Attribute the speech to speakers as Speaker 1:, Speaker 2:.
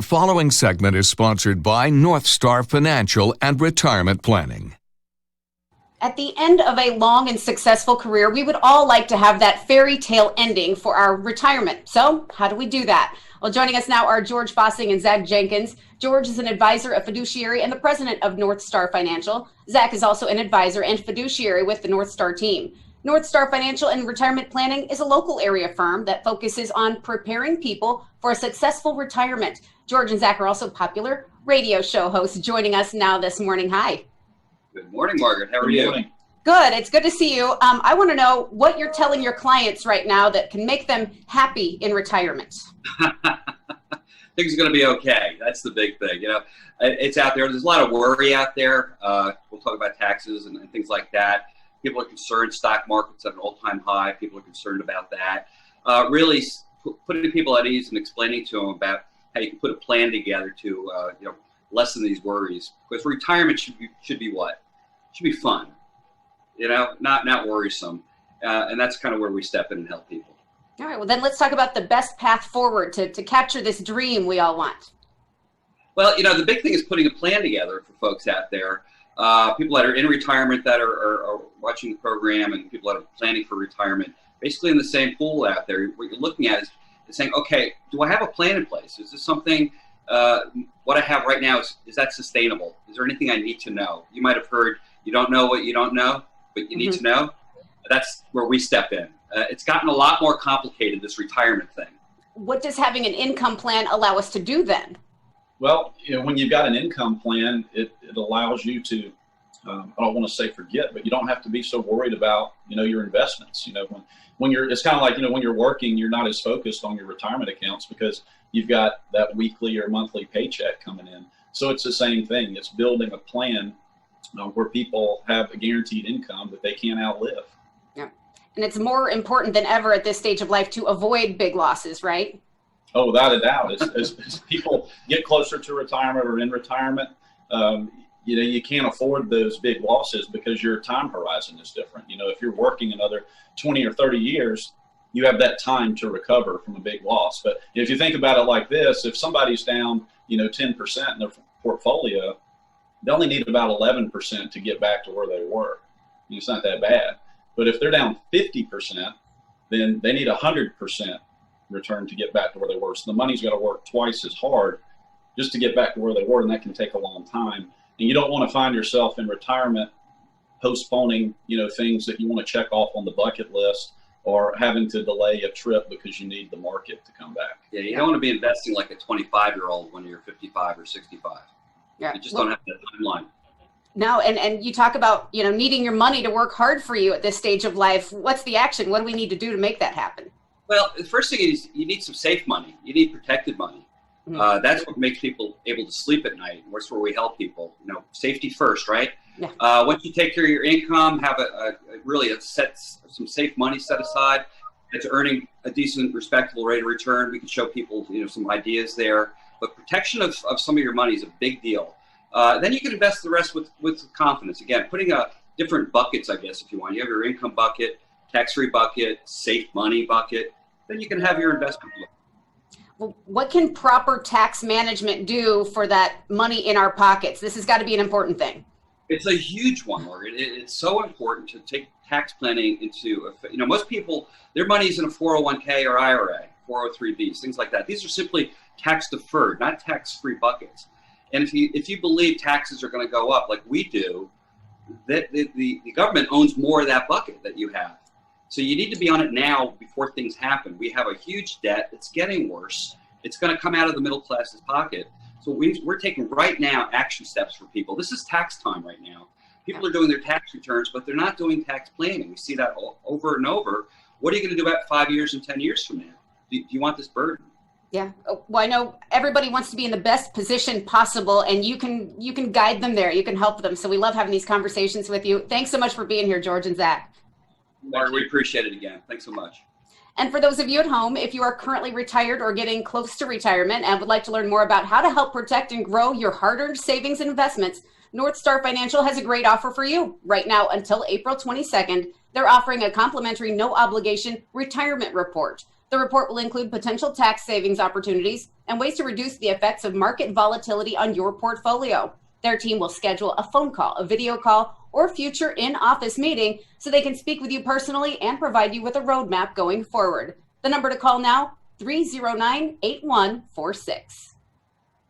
Speaker 1: The following segment is sponsored by NORTHSTAR Financial and Retirement Planning.
Speaker 2: At the end of a long and successful career, we would all like to have that fairy tale ending for our retirement. So how do we do that? Well, joining us now are George Fossing and Zach Jenkins. George is an advisor, a fiduciary, and the president of NORTHSTAR Financial. Zach is also an advisor and fiduciary with the NORTHSTAR team. NORTHSTAR Financial and Retirement Planning is a local area firm that focuses on preparing people for a successful retirement. George and Zach are also popular radio show hosts joining us now this morning. Hi.
Speaker 3: Good morning, Margaret. How are you?
Speaker 2: Good. It's good to see you. I want to know what you're telling your clients right now that can make them happy in retirement.
Speaker 3: Things are going to be okay. That's the big thing. You know, it's out there. There's a lot of worry out there. We'll talk about taxes and things like that. People are concerned. Stock market's at an all-time high. People are concerned about that. Really putting people at ease and explaining to them about how you can put a plan together to lessen these worries. Because retirement should be what? It should be fun. You know, not worrisome. And that's kind of where we step in and help people.
Speaker 2: All right. Well, then let's talk about the best path forward to capture this dream we all want.
Speaker 3: Well, you know, the big thing is putting a plan together for folks out there. People that are in retirement that are watching the program and people that are planning for retirement, basically in the same pool out there. What you're looking at is saying, okay, do I have a plan in place? Is this something, what I have right now, is that sustainable? Is there anything I need to know? You might have heard, you don't know what you don't know, but you need to know. That's where we step in. It's gotten a lot more complicated, this retirement thing.
Speaker 2: What does having an income plan allow us to do then?
Speaker 4: Well, you know, when you've got an income plan, it allows you to, I don't want to say forget, but you don't have to be so worried about, you know, your investments. You know, when you're, it's kind of like, you know, when you're working, you're not as focused on your retirement accounts because you've got that weekly or monthly paycheck coming in. So it's the same thing. It's building a plan where people have a guaranteed income that they can't outlive.
Speaker 2: Yeah. And it's more important than ever at this stage of life to avoid big losses, right?
Speaker 4: Oh, without a doubt. As people get closer to retirement or in retirement, you know, you can't afford those big losses because your time horizon is different. You know, if you're working another 20 or 30 years, you have that time to recover from a big loss. But if you think about it like this, if somebody's down, you know, 10% in their portfolio, they only need about 11% to get back to where they were. It's not that bad. But if they're down 50%, then they need 100% return to get back to where they were. So the money's got to work twice as hard just to get back to where they were, and that can take a long time. And you don't want to find yourself in retirement postponing, you know, things that you want to check off on the bucket list or having to delay a trip because you need the market to come back.
Speaker 3: Yeah, you don't want to be investing like a 25-year-old when you're 55 or 65.
Speaker 2: Yeah.
Speaker 3: You just don't have that timeline.
Speaker 2: No, and you talk about, you know, needing your money to work hard for you at this stage of life. What's the action? What do we need to do to make that happen?
Speaker 3: Well, the first thing is you need some safe money. You need protected money. That's what makes people able to sleep at night. That's where we help people. You know, safety first, right?
Speaker 2: Yeah.
Speaker 3: Once you take care of your income, have some safe money set aside. It's earning a decent, respectable rate of return. We can show people, you know, some ideas there. But protection of some of your money is a big deal. Then you can invest the rest with confidence. Again, putting different buckets, I guess, if you want. You have your income bucket, tax-free bucket, safe money bucket. Then you can have your investment bucket.
Speaker 2: Well, what can proper tax management do for that money in our pockets? This has got to be an important thing.
Speaker 3: It's a huge one, Morgan. It's so important to take tax planning into, you know, most people, their money is in a 401k or IRA, 403bs, things like that. These are simply tax deferred, not tax-free buckets. And if you believe taxes are going to go up like we do, that the government owns more of that bucket that you have. So you need to be on it now before things happen. We have a huge debt. It's getting worse. It's going to come out of the middle class's pocket. So we're taking right now action steps for people. This is tax time right now. People are doing their tax returns, but they're not doing tax planning. We see that over and over. What are you going to do about 5 years and 10 years from now? Do you want this burden?
Speaker 2: Yeah. Well, I know everybody wants to be in the best position possible, and you can guide them there. You can help them. So we love having these conversations with you. Thanks so much for being here, George and Zach.
Speaker 3: Mark, we appreciate it again. Thanks so much.
Speaker 2: And for those of you at home, if you are currently retired or getting close to retirement and would like to learn more about how to help protect and grow your hard-earned savings and investments, NORTHSTAR Financial has a great offer for you. Right now, until April 22nd, they're offering a complimentary, no-obligation retirement report. The report will include potential tax savings opportunities and ways to reduce the effects of market volatility on your portfolio. Their team will schedule a phone call, a video call, or future in-office meeting so they can speak with you personally and provide you with a roadmap going forward. The number to call now, 309-8146.